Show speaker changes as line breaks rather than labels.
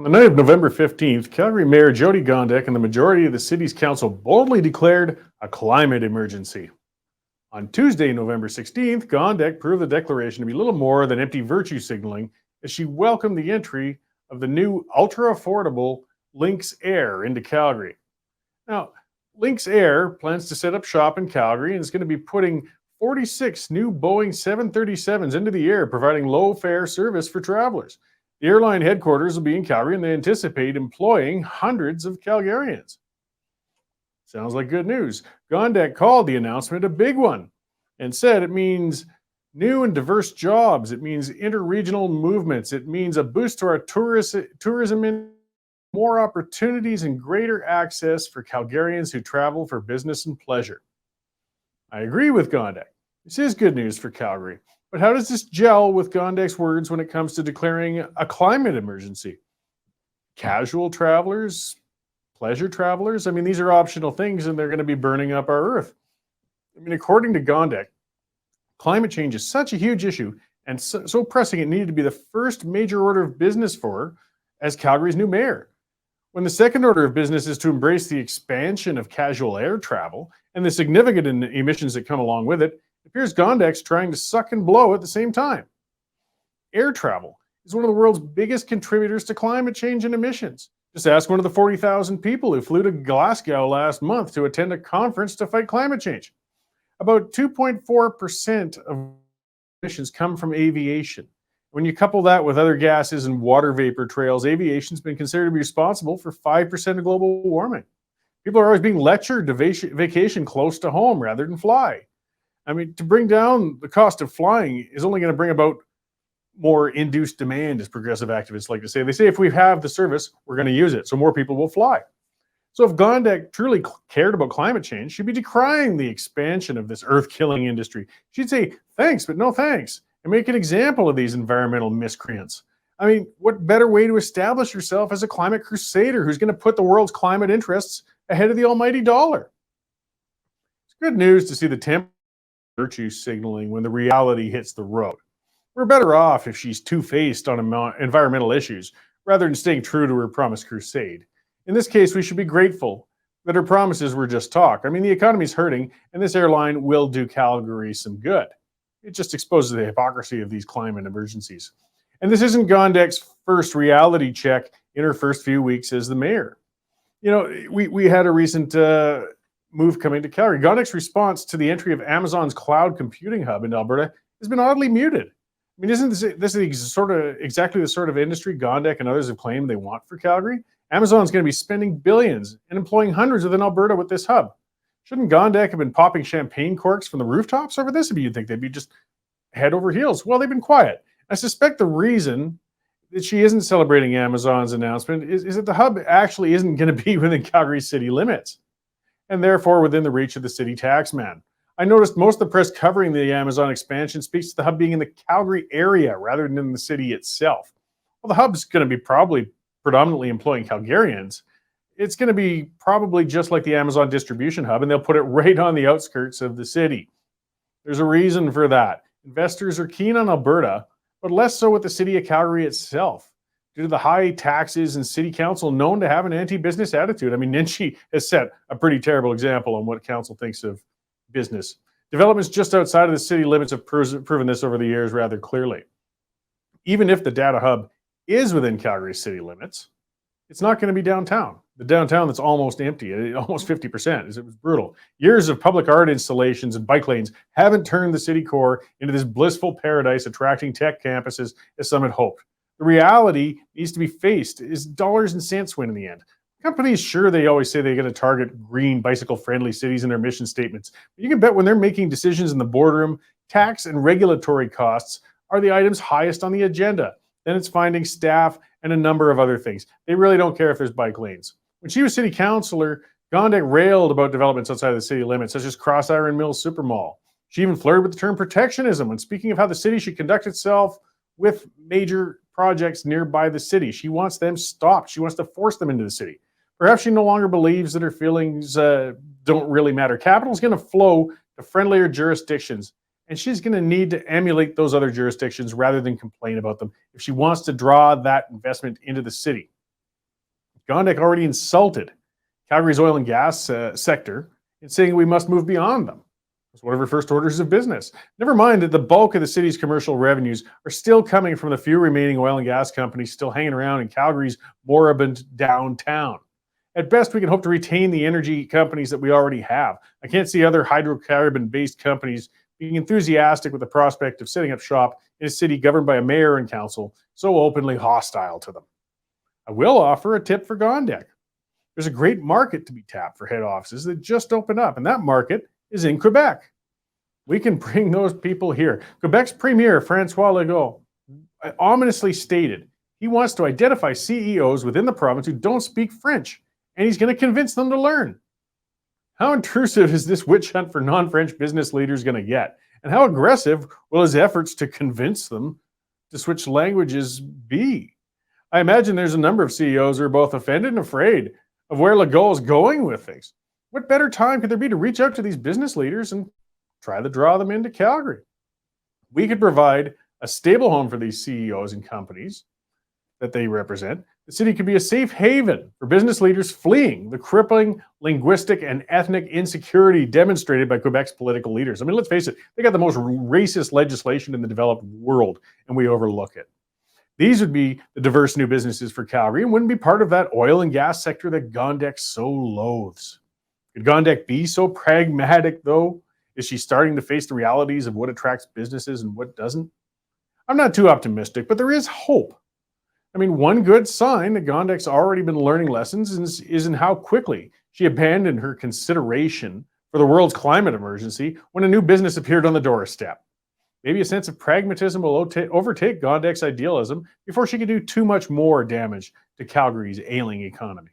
On the night of November 15th, Calgary Mayor Jody Gondek and the majority of the city's council boldly declared a climate emergency. On Tuesday, November 16th, Gondek proved the declaration to be little more than empty virtue signaling as she welcomed the entry of the new ultra affordable Lynx Air into Calgary. Now, Lynx Air plans to set up shop in Calgary and is going to be putting 46 new Boeing 737s into the air, providing low fare service for travelers. The airline headquarters will be in Calgary and they anticipate employing hundreds of Calgarians. Sounds like good news. Gondek called the announcement a big one and said it means new and diverse jobs. It means interregional movements. It means a boost to our tourism and more opportunities and greater access for Calgarians who travel for business and pleasure. I agree with Gondek. This is good news for Calgary. But how does this gel with Gondek's words when it comes to declaring a climate emergency? Casual travelers, pleasure travelers, I mean, these are optional things and they're going to be burning up our earth. I mean, according to Gondek, climate change is such a huge issue and so pressing it needed to be the first major order of business for her as Calgary's new mayor. When the second order of business is to embrace the expansion of casual air travel and the significant emissions that come along with it, it appears Gondek's trying to suck and blow at the same time. Air travel is one of the world's biggest contributors to climate change and emissions. Just ask one of the 40,000 people who flew to Glasgow last month to attend a conference to fight climate change. About 2.4% of emissions come from aviation. When you couple that with other gases and water vapor trails, aviation's been considered to be responsible for 5% of global warming. People are always being lectured to vacation close to home rather than fly. I mean, to bring down the cost of flying is only going to bring about more induced demand, as progressive activists like to say. They say if we have the service, we're going to use it, so more people will fly. So if Gondek truly cared about climate change, she'd be decrying the expansion of this earth-killing industry. She'd say, thanks, but no thanks, and make an example of these environmental miscreants. I mean, what better way to establish yourself as a climate crusader who's going to put the world's climate interests ahead of the almighty dollar? It's good news to see the virtue signaling when the reality hits the road. We're better off if she's two-faced on environmental issues rather than staying true to her promised crusade. In this case, we should be grateful that her promises were just talk. I mean, the economy's hurting, and this airline will do Calgary some good. It just exposes the hypocrisy of these climate emergencies. And this isn't Gondek's first reality check in her first few weeks as the mayor. You know, we had a recent move coming to Calgary. Gondek's response to the entry of Amazon's cloud computing hub in Alberta has been oddly muted. I mean, isn't this exactly the sort of industry Gondek and others have claimed they want for Calgary? Amazon's going to be spending billions and employing hundreds within Alberta with this hub. Shouldn't Gondek have been popping champagne corks from the rooftops over this? I mean, you'd think they'd be just head over heels. Well, they've been quiet. I suspect the reason that she isn't celebrating Amazon's announcement is that the hub actually isn't going to be within Calgary's city limits and therefore within the reach of the city taxman. I noticed most of the press covering the Amazon expansion speaks to the hub being in the Calgary area rather than in the city itself. Well, the hub's going to be probably predominantly employing Calgarians. It's going to be probably just like the Amazon distribution hub, and they'll put it right on the outskirts of the city. There's a reason for that. Investors are keen on Alberta, but less so with the city of Calgary itself, due to the high taxes and city council known to have an anti-business attitude. I mean, Ninchi has set a pretty terrible example on what council thinks of business. Developments just outside of the city limits have proven this over the years rather clearly. Even if the data hub is within Calgary's city limits, it's not going to be downtown. The downtown that's almost empty, almost 50%. It was brutal. Years of public art installations and bike lanes haven't turned the city core into this blissful paradise attracting tech campuses as some had hoped. The reality needs to be faced is dollars and cents win in the end. Companies, sure, they always say they're going to target green, bicycle-friendly cities in their mission statements. But you can bet when they're making decisions in the boardroom, tax and regulatory costs are the items highest on the agenda. Then it's finding staff and a number of other things. They really don't care if there's bike lanes. When she was city councillor, Gondek railed about developments outside of the city limits, such as Cross Iron Mills Super Mall. She even flirted with the term protectionism when speaking of how the city should conduct itself with major projects nearby the city. She wants them stopped. She wants to force them into the city. Perhaps she no longer believes that her feelings don't really matter. Capital is going to flow to friendlier jurisdictions, and she's going to need to emulate those other jurisdictions rather than complain about them if she wants to draw that investment into the city. Gondek already insulted Calgary's oil and gas sector in saying we must move beyond them. It's one of her first orders of business. Never mind that the bulk of the city's commercial revenues are still coming from the few remaining oil and gas companies still hanging around in Calgary's moribund downtown. At best, we can hope to retain the energy companies that we already have. I can't see other hydrocarbon-based companies being enthusiastic with the prospect of setting up shop in a city governed by a mayor and council so openly hostile to them. I will offer a tip for Gondek. There's a great market to be tapped for head offices that just opened up, and that market is in Quebec. We can bring those people here. Quebec's Premier, Francois Legault, ominously stated he wants to identify CEOs within the province who don't speak French, and he's going to convince them to learn. How intrusive is this witch hunt for non-French business leaders going to get? And how aggressive will his efforts to convince them to switch languages be? I imagine there's a number of CEOs who are both offended and afraid of where Legault is going with things. What better time could there be to reach out to these business leaders and try to draw them into Calgary? We could provide a stable home for these CEOs and companies that they represent. The city could be a safe haven for business leaders fleeing the crippling linguistic and ethnic insecurity demonstrated by Quebec's political leaders. I mean, let's face it, they got the most racist legislation in the developed world, and we overlook it. These would be the diverse new businesses for Calgary and wouldn't be part of that oil and gas sector that Gondek so loathes. Could Gondek be so pragmatic, though? Is she starting to face the realities of what attracts businesses and what doesn't? I'm not too optimistic, but there is hope. I mean, one good sign that Gondek's already been learning lessons is in how quickly she abandoned her consideration for the world's climate emergency when a new business appeared on the doorstep. Maybe a sense of pragmatism will overtake Gondek's idealism before she can do too much more damage to Calgary's ailing economy.